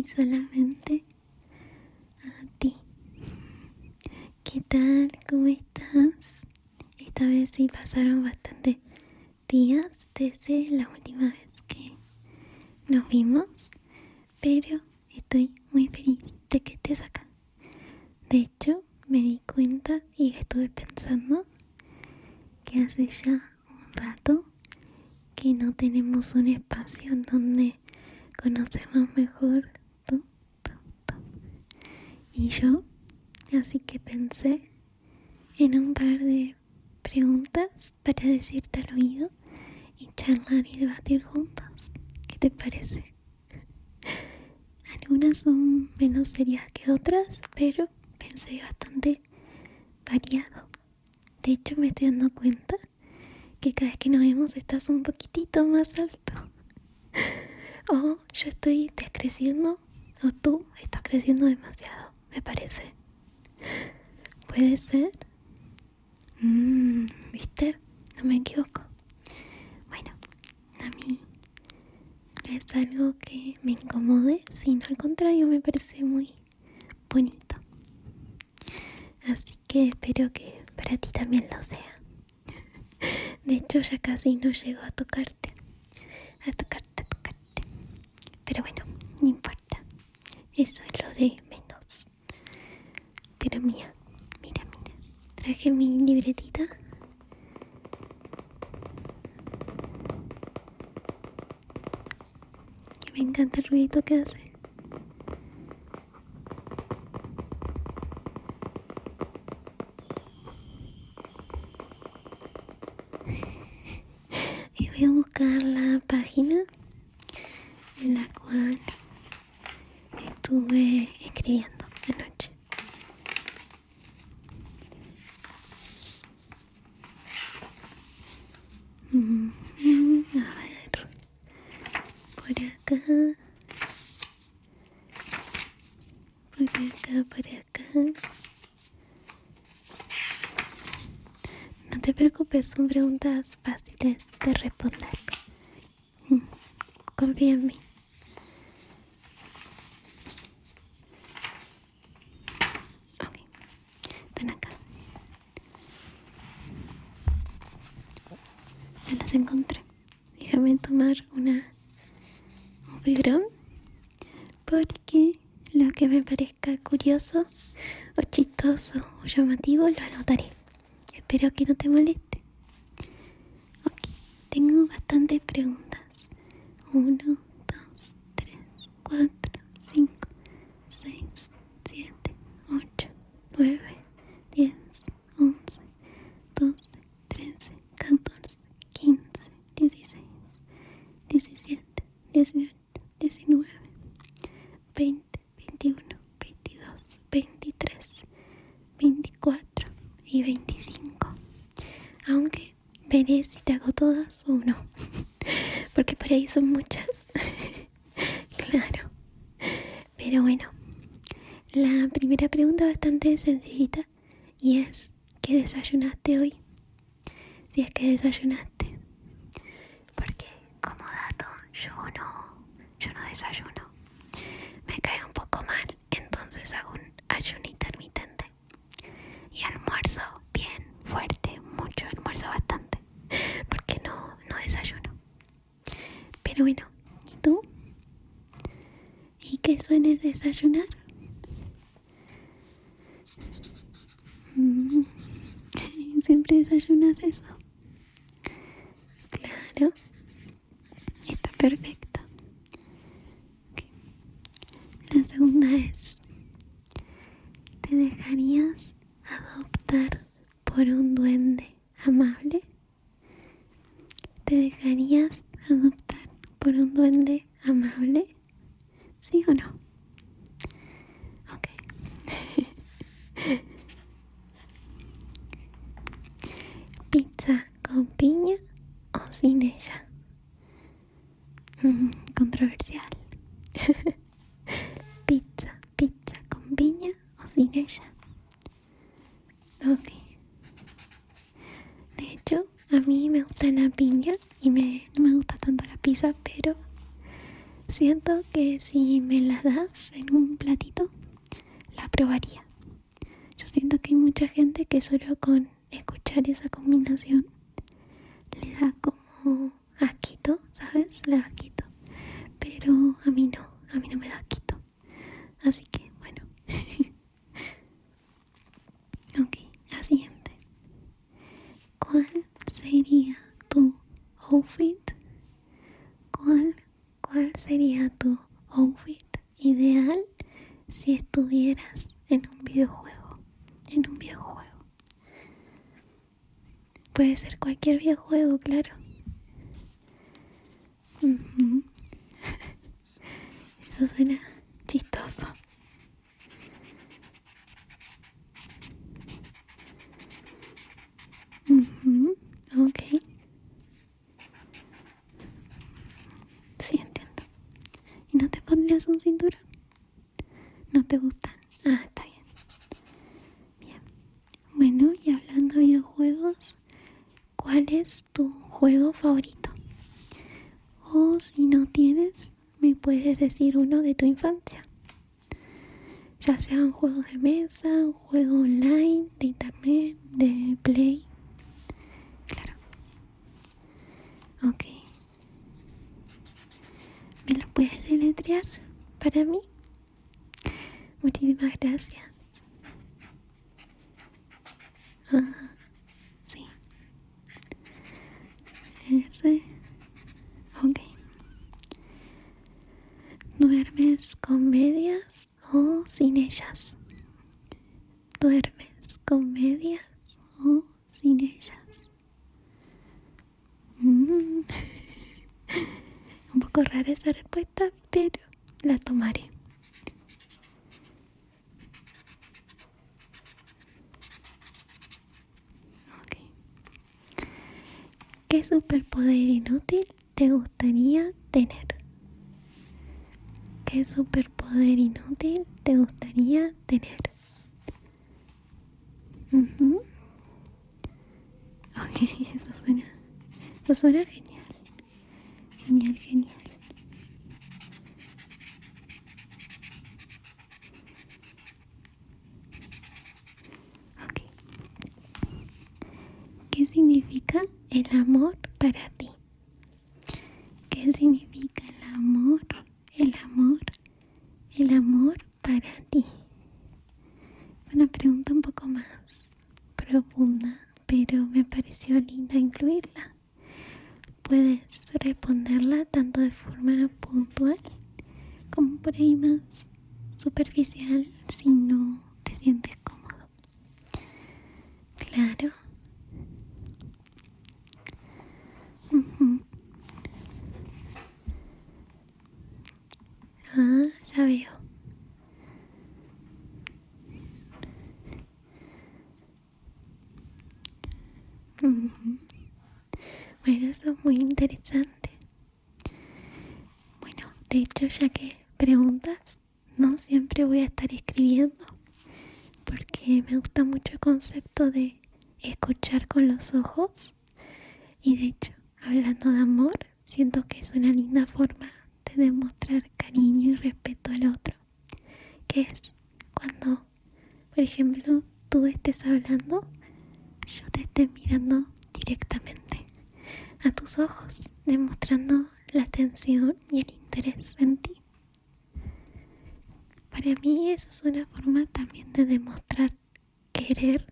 y solamente a ti. ¿Qué tal? ¿Cómo estás? Esta vez sí pasaron bastantes días desde la última vez que nos vimos, pero estoy muy feliz de que estés acá. De hecho, me di cuenta y estuve pensando que hace ya un rato que no tenemos un espacio en donde conocernos mejor tú y yo, así que pensé en un par de preguntas para decirte al oído y charlar y debatir juntos. ¿Qué te parece? Algunas son menos serias que otras, pero pensé bastante variado. De hecho, me estoy dando cuenta que cada vez que nos vemos estás un poquitito más alto. O yo estoy descreciendo, o tú estás creciendo demasiado, me parece. ¿Puede ser? ¿Viste? No me equivoco. Bueno, a mí no es algo que me incomode, sino al contrario, me parece muy bonito. Así que espero que para ti también lo sea. De hecho, ya casi no llego a tocarte. Pero bueno, no importa. Eso es lo de menos. Pero mira. Traje mi libretita. Que me encanta el ruidito que hace. Y voy a buscar la página en la cual estuve escribiendo anoche. A ver, por acá, por acá. No te preocupes, son preguntas fáciles de responder. Confía en mí. Ok, están acá. Ya las encontré. Déjame tomar un fibrón porque lo que me parezca curioso o chistoso o llamativo lo anotaré. Espero que no te moleste. Ok, tengo bastantes preguntas. 1, 2, 3, 4, 5, 6, 7, 8, 9, 10, 11, 12, 13, 14, 15, 16, 17, 18, 19, 20, 21, 22, 23, 24 y 25. Aunque veré si te hago todas o no. Porque por ahí son muchas. Claro. Pero bueno, la primera pregunta bastante sencillita y es: ¿qué desayunaste hoy? Si es que desayunaste. Porque como dato, yo no desayuno. Me cae un poco mal, entonces hago un ayuno intermitente. Y almuerzo bien fuerte, mucho, almuerzo bastante. Porque no desayuno. Pero bueno, ¿y tú? ¿Y qué sueles desayunar? ¿Siempre desayunas eso? Claro, está perfecto. Okay. La segunda es: ¿te dejarías adoptar por un duende amable? ¿Te dejarías adoptar por un duende amable? ¿Sí o no? Ok. ¿Pizza con piña o sin ella? Controversial. Pizza con piña o sin ella. Ok. De hecho, a mí me gusta la piña y no me gusta tanto la pizza, pero Siento que si me las das en un platito, la probaría. Yo siento que hay mucha gente que solo con escuchar esa combinación le da como asquito, ¿sabes? Le da asquito. Pero a mí no me da asquito. Así que bueno. Ok, la siguiente. ¿Cuál sería tu outfit? ¿Cuál sería tu outfit ideal si estuvieras en un videojuego? En un videojuego. Puede ser cualquier videojuego, claro. Ujú. Eso suena chistoso. Ujú. Ok. Sí, entiendo. ¿Y no te pondrías un cinturón? ¿No te gustan? Ah, está bien. Bien. Bueno, y hablando de videojuegos, ¿cuál es tu juego favorito? O si no tienes, me puedes decir uno de tu infancia. Ya sea un juego de mesa, un juego online, de internet, de play. Claro. Ok. ¿Me lo puedes deletrear para mí? Muchísimas gracias. Ah, sí. R. Ok. ¿Duermes con medias o sin ellas? ¿Duermes con medias o sin ellas? Mm. Un poco rara esa respuesta, pero la tomaré. Ok. ¿Qué superpoder inútil te gustaría tener? ¿Qué superpoder inútil te gustaría tener? Uh-huh. Ok, eso suena genial. Genial, genial. Ok. ¿Qué significa el amor para ti? ¿Qué significa el amor? El amor. El amor para ti. Es una pregunta un poco más profunda, pero me pareció linda incluirla. Puedes responderla tanto de forma puntual como por ahí más superficial si no te sientes cómodo. Claro. Uh-huh. Ah, ya veo. Uh-huh. Bueno, eso es muy interesante. Bueno, de hecho, ya que preguntas, no siempre voy a estar escribiendo porque me gusta mucho el concepto de escuchar con los ojos. Y de hecho, hablando de amor, siento que es una linda forma de demostrar cariño y respeto al otro, que es cuando, por ejemplo, tú estés hablando, yo te esté mirando directamente a tus ojos, demostrando la atención y el interés en ti. Para mí esa es una forma también de demostrar querer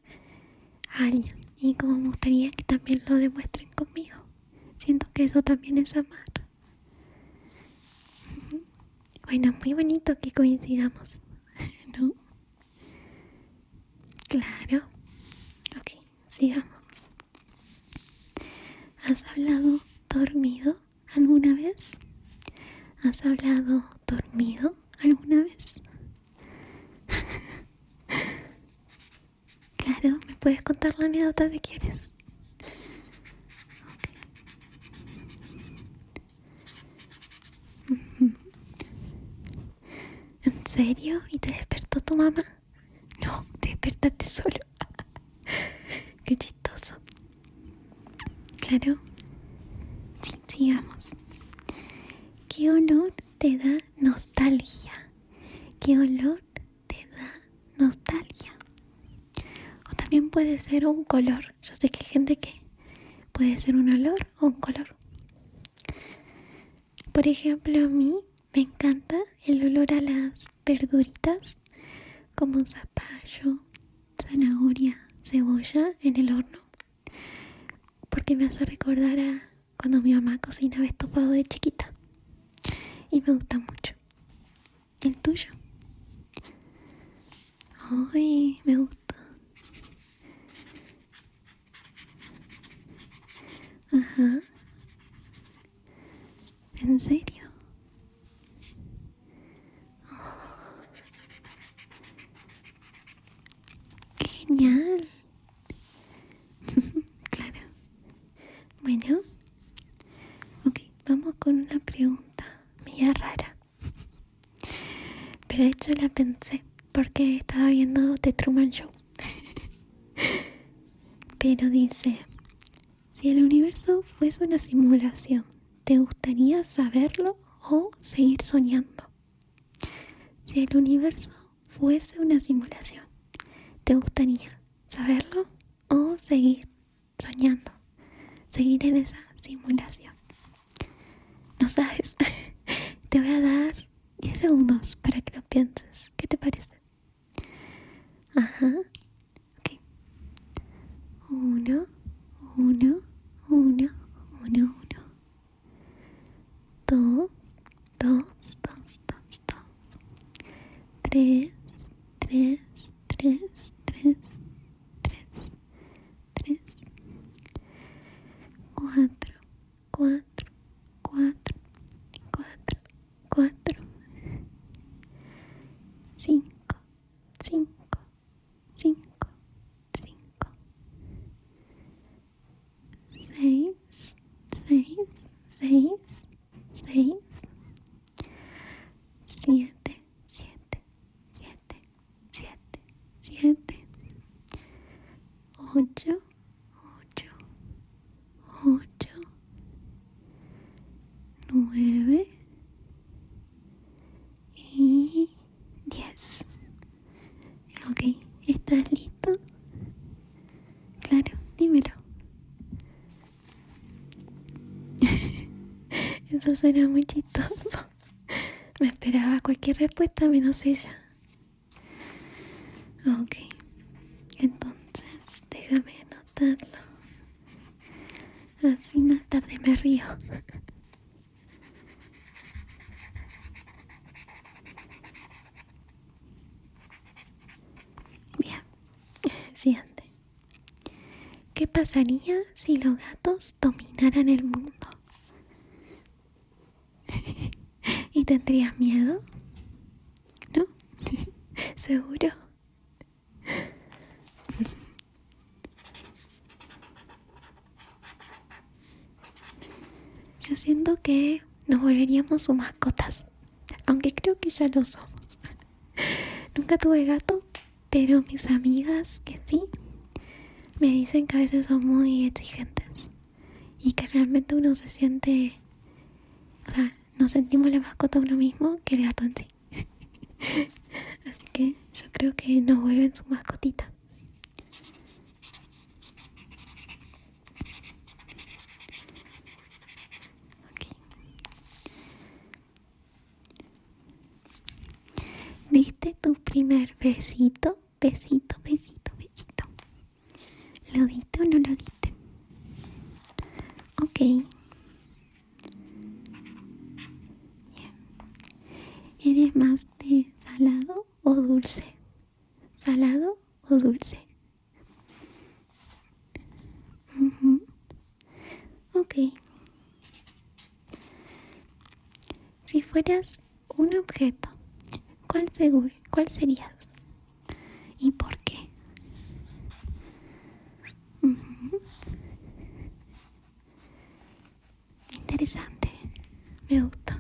a alguien y como me gustaría que también lo demuestren conmigo. Siento que eso también es amar. Bueno, muy bonito que coincidamos, ¿no? Claro. Ok, sigamos. ¿Has hablado dormido alguna vez? ¿Has hablado dormido alguna vez? Claro, ¿me puedes contar la anécdota si quieres? Okay. ¿En serio? ¿Y te despertó tu mamá? No, te despertaste solo. Qué chistoso. Claro. Sí, sigamos. ¿Qué olor te da nostalgia? ¿Qué olor te da nostalgia? O también puede ser un color. Yo sé que hay gente que puede ser un olor o un color. Por ejemplo, a mí me encanta el olor a las verduritas como zapallo, zanahoria, cebolla en el horno. Porque me hace recordar a cuando mi mamá cocinaba estofado de chiquita. Y me gusta mucho. ¿El tuyo? Ay, me gusta. Ajá. ¿En serio? ¡Qué genial! Claro. Bueno. Ok, vamos con una pregunta media rara. Pero de hecho la pensé porque estaba viendo The Truman Show. Pero dice, si el universo fuese una simulación, ¿te gustaría saberlo o seguir soñando? Si el universo fuese una simulación, ¿te gustaría saberlo o seguir soñando? Seguir en esa simulación. No sabes. Te voy a dar 10 segundos para que lo pienses. ¿Qué te parece? Ajá. Ok. 1, 1, 1, 1, 1. 2, 2, 2, 2, 2. 3, 3, 3, 3, 3, 3. 4, 4, 4, 4, 4. 5, 5, 5, 5. 6, 6, 6, 6. 7, 7, 7, 7, 7. 8, 8, 8. 9 y 10. Ok, ¿estás listo? Claro, dímelo. Eso suena muy chistoso. Me esperaba cualquier respuesta menos ella. Ok, entonces déjame anotarlo. Así más tarde me río. Bien, siguiente. ¿Qué pasaría si los gatos dominaran el mundo? ¿Y tendrías miedo? ¿No? ¿Seguro? Yo siento que nos volveríamos sus mascotas, aunque creo que ya lo somos. Nunca tuve gato, pero mis amigas que sí, me dicen que a veces son muy exigentes y que realmente uno se siente, o sea, nos sentimos la mascota uno mismo que el gato en sí. Así que yo creo que nos vuelven su mascotita. Okay. ¿Diste tu primer besito? Besito, besito, besito. ¿Lo diste o no lo diste? Ok. Bien. ¿Eres más de salado o dulce? ¿Salado o dulce? Uh-huh. Ok. Si fueras un objeto, ¿cuál serías? ¿Y por qué? Uh-huh. Interesante. Me gusta.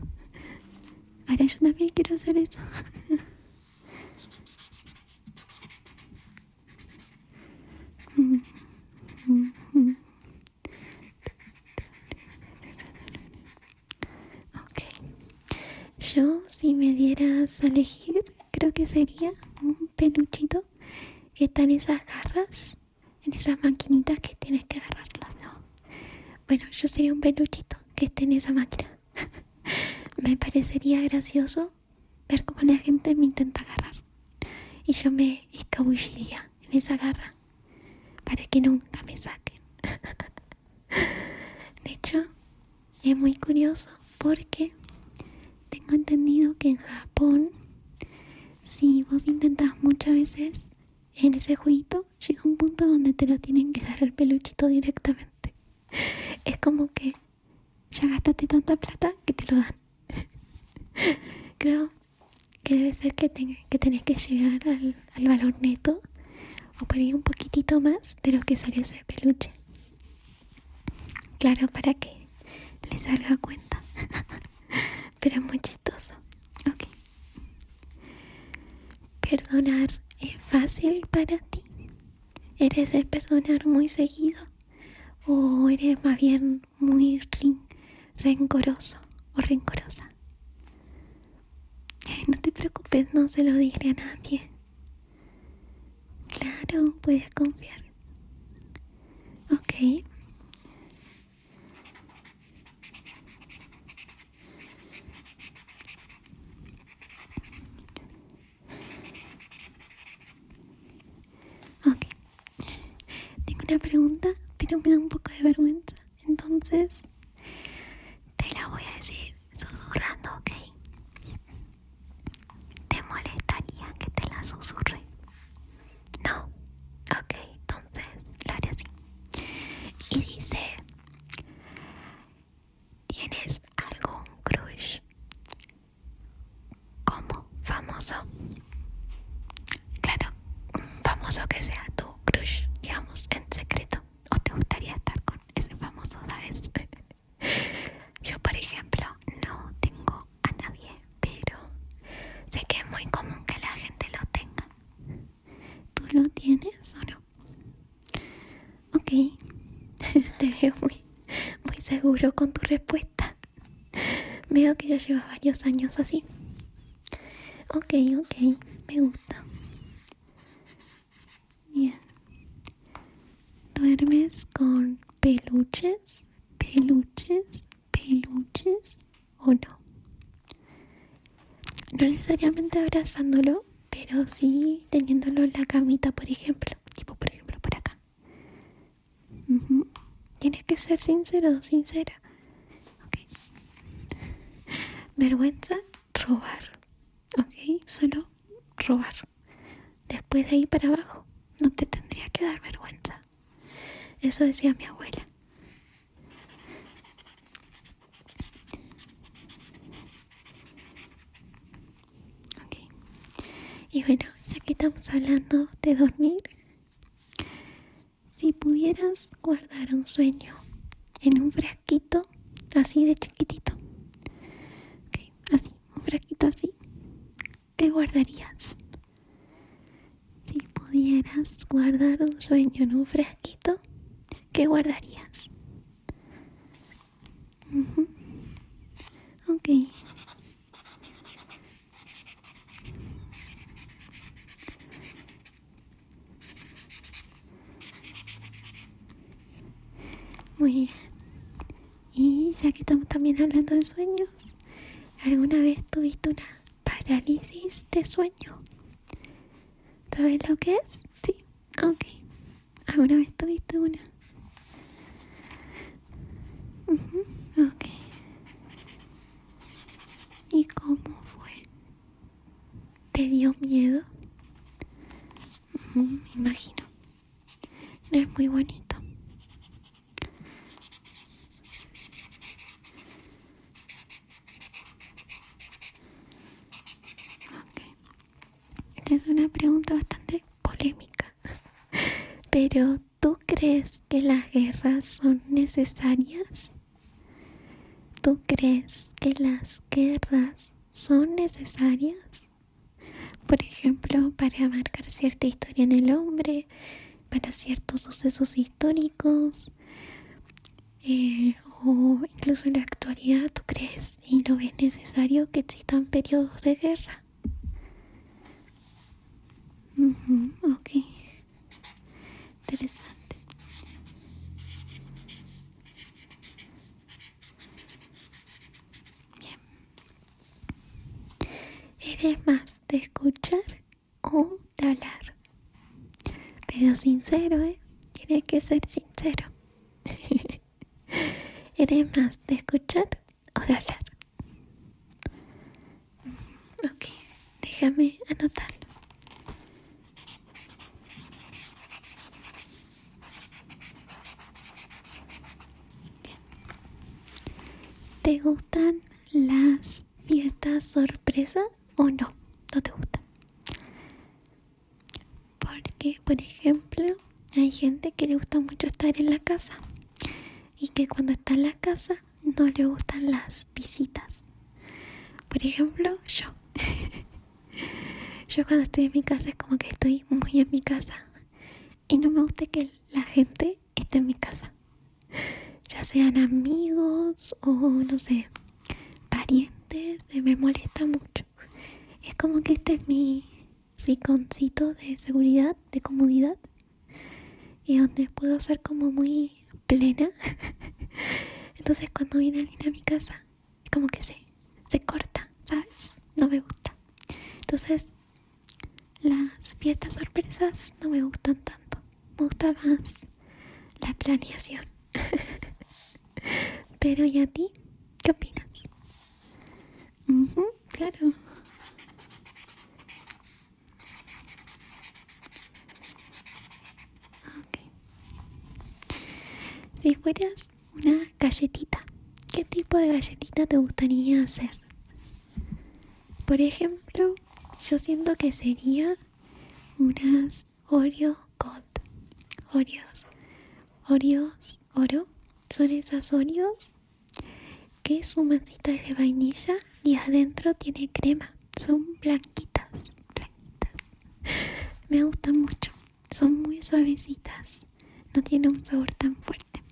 Ahora yo también quiero hacer eso. Ok. Yo, si me dieras a elegir, creo que sería un peluchito que está en esas garras, en esas maquinitas que tienes que agarrarlas, ¿no? Bueno, yo sería un peluchito que esté en esa máquina. Me parecería gracioso ver cómo la gente me intenta agarrar. Y yo me escabulliría en esa garra para que nunca me saquen. De hecho, es muy curioso porque tengo entendido que en Japón, si vos intentás muchas veces en ese jueguito, llega un punto donde te lo tienen que dar el peluchito directamente. Es como que ya gastaste tanta plata que te lo dan. Creo que debe ser que tenés que llegar al valor neto o por ahí un poquitito más de lo que salió ese peluche. Claro, para que les salga cuenta. Pero es muy chistoso. Ok. ¿Perdonar es fácil para ti? ¿Eres de perdonar muy seguido? ¿O eres más bien muy rencoroso o rencorosa? Ay, no te preocupes, no se lo diré a nadie. Claro, puedes confiar. Ok. Ok. Tengo una pregunta, pero me da un poco de vergüenza. Entonces, te la voy a decir susurrando, ¿ok? ¿Te molestaría que te la susurre? No. Ok, entonces lo haré así. Y dice, ¿tienes algún crush como famoso? Claro, un famoso que sea tu crush, digamos, en secreto. ¿O te gustaría estar con ese famoso, sabes? Yo, por ejemplo, no tengo a nadie, pero sé que es muy común que la gente lo tenga. ¿Tú lo tienes o no? Ok, te veo muy seguro con tu respuesta. Veo que ya llevas varios años así. Ok, me gusta. Bien. ¿Duermes con peluches o no? No necesariamente abrazándolo, pero sí teniéndolo en la camita, por ejemplo. Tipo, por ejemplo, por acá. Tienes que ser sincero o sincera. Ok. Vergüenza, robar. Ok, solo robar. Después de ahí para abajo, no te tendría que dar vergüenza. Eso decía mi abuela. Ok. Y bueno, ya que estamos hablando de dormir, si pudieras guardar un sueño en un frasquito así de chiquitito, okay, así, un frasquito así, ¿qué guardarías? Si pudieras guardar un sueño en un frasquito, ¿qué guardarías? Ok. Muy bien. Y ya que estamos también hablando de sueños, ¿alguna vez tuviste una parálisis de sueño? ¿Sabes lo que es? Sí. Ok. ¿Alguna vez tuviste una? Ok. ¿Y cómo fue? ¿Te dio miedo? Me imagino. No es muy bonito. Ok. Esta es una pregunta bastante polémica. Pero, ¿tú crees que las guerras son necesarias? ¿Tú crees que las guerras son necesarias? Por ejemplo, para marcar cierta historia en el hombre, para ciertos sucesos históricos, O incluso en la actualidad, ¿tú crees y lo ves necesario que existan periodos de guerra? Ok, interesante. Bien. ¿Eres más de escuchar o de hablar? Pero sincero, ¿eh? Tienes que ser sincero. ¿Eres más de escuchar o de hablar? Ok, déjame anotarlo. ¿Te gustan las fiestas sorpresa o no? ¿No te gustan? Porque, por ejemplo, hay gente que le gusta mucho estar en la casa y que cuando está en la casa no le gustan las visitas. Por ejemplo, yo. Yo cuando estoy en mi casa es como que estoy muy en mi casa y no me gusta que la gente esté en mi casa. Ya sean amigos o no sé, parientes, me molesta mucho. Es como que este es mi rinconcito de seguridad, de comodidad y donde puedo ser como muy plena. Entonces cuando viene alguien a mi casa es como que se corta, ¿sabes? No me gusta. Entonces las fiestas sorpresas no me gustan tanto. Me gusta más la planeación. Pero ¿y a ti? ¿Qué opinas? Claro. Ok. Si fueras una galletita, ¿qué tipo de galletita te gustaría hacer? Por ejemplo, yo siento que sería unas Oreo Gold. Oro. Son esas Oreos que su masita es de vainilla y adentro tiene crema. Son blanquitas. Me gustan mucho. Son muy suavecitas. No tienen un sabor tan fuerte.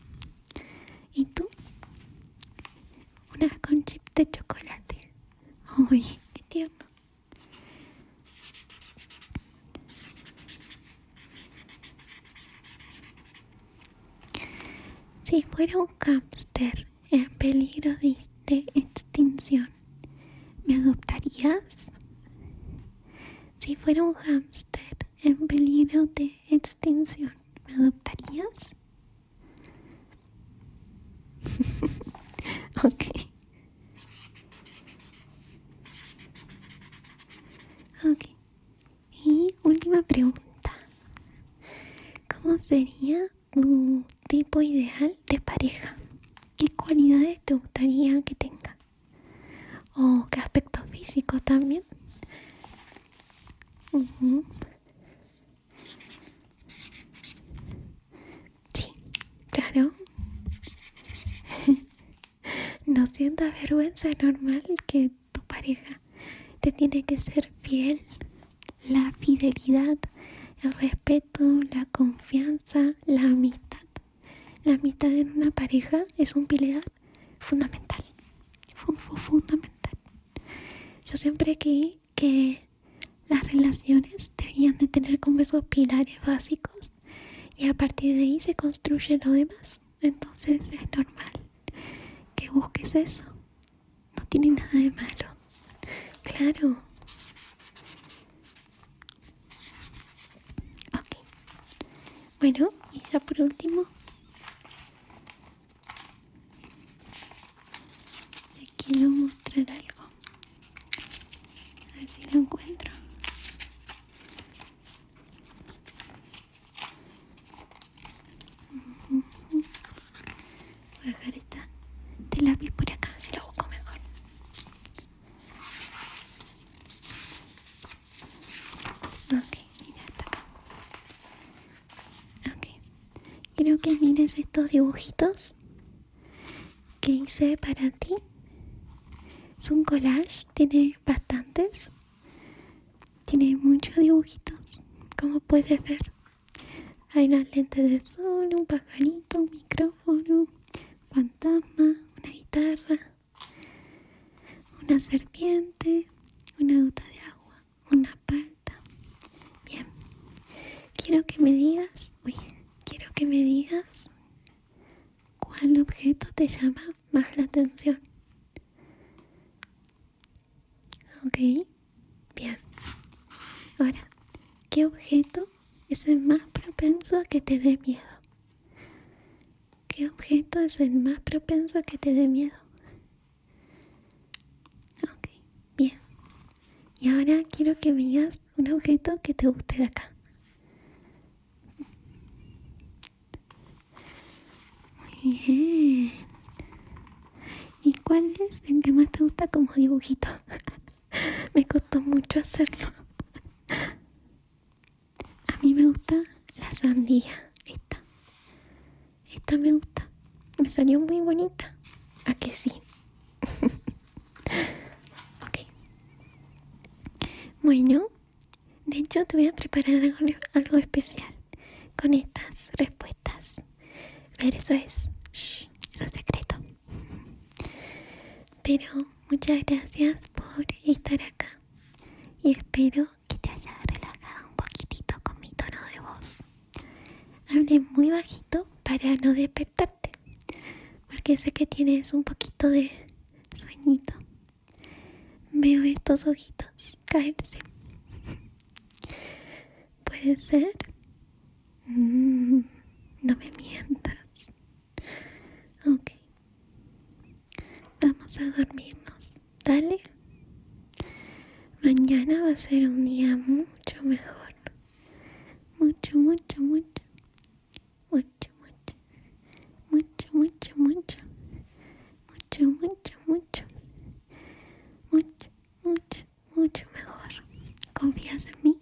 ¿Y tú? Una con chip de chocolate. Uy, qué tierno. Si fuera un hámster en peligro de extinción, ¿me adoptarías? Si fuera un hámster en peligro de extinción, ¿me adoptarías? Ok, ok. Y última pregunta. ¿Cómo sería tu tipo ideal de pareja? ¿Qué cualidades te gustaría que tenga? ¿O qué aspecto físico también? Ujú. Sí, claro. No sientas vergüenza, es normal que tu pareja te tiene que ser fiel. La fidelidad, el respeto, la confianza, la amistad. La amistad en una pareja es un pilar fundamental. Fundamental. Yo siempre creí que las relaciones deberían de tener como esos pilares básicos y a partir de ahí se construye lo demás. Entonces es normal que busques eso. No tiene nada de malo. Claro. Ok. Bueno, y ya por último, les quiero mostrar algo. A ver si lo encuentro. Voy a dejar este lápiz por acá, si lo busco mejor. Ok, mira, está acá. Ok. Quiero que mires estos dibujitos que hice para ti. Es un collage, tiene bastantes. Tiene muchos dibujitos, como puedes ver. Hay unas lentes de sol, un pajarito, un micrófono, fantasma, una guitarra, una serpiente, una gota de agua, una palta. Bien, quiero que me digas cuál objeto te llama más la atención. Ok, bien. Ahora, ¿qué objeto es el más propenso a que te dé miedo? ¿Qué objeto es el más propenso a que te dé miedo? Ok, bien. Y ahora quiero que me digas un objeto que te guste de acá. Muy bien. ¿Y cuál es el que más te gusta como dibujito? Me costó mucho hacerlo. A mí me gusta la sandía. Esta me gusta. Me salió muy bonita. ¿A que sí? Ok. Bueno, de hecho te voy a preparar algo especial con estas respuestas. A ver, eso es secreto. Pero muchas gracias por estar acá. Y espero que te hayas relajado un poquitito con mi tono de voz. Hablé muy bajito para no despertarte, porque sé que tienes un poquito de sueñito. Veo estos ojitos caerse. ¿Puede ser? No me mientas. Ok. Vamos a dormirnos. Dale. Mañana va a ser un día mucho mejor. Mucho, mucho, mucho. Mucho, mucho. Mucho, mucho, mucho. Mucho, mucho, mucho. Mucho, mucho, mucho mejor. ¿Confías en mí?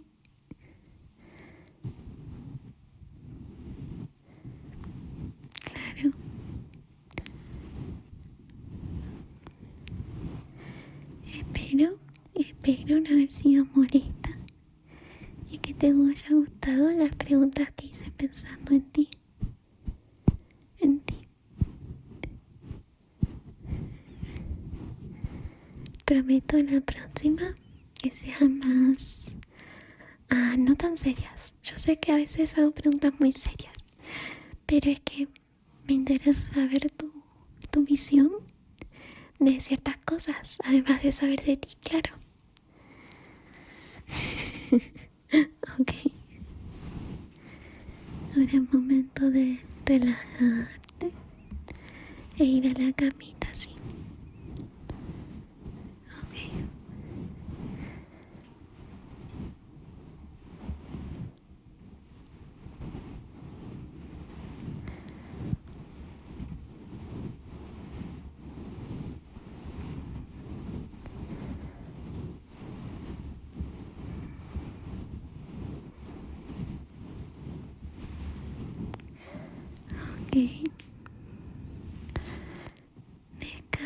Claro. Espero no haber sido molesta y que te haya gustado las preguntas que hice pensando en ti. En ti. Prometo la próxima que sean más... no tan serias. Yo sé que a veces hago preguntas muy serias, pero es que me interesa saber tu visión de ciertas cosas, además de saber de ti, claro. Ok. Ahora es momento de relajarte e ir a la camita, sí. Ok.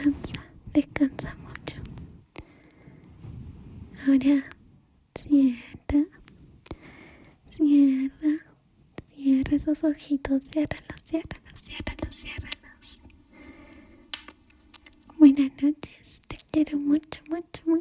Ok. Descansa mucho. Ahora cierra esos ojitos, ciérralos. Buenas noches, te quiero mucho, mucho, mucho.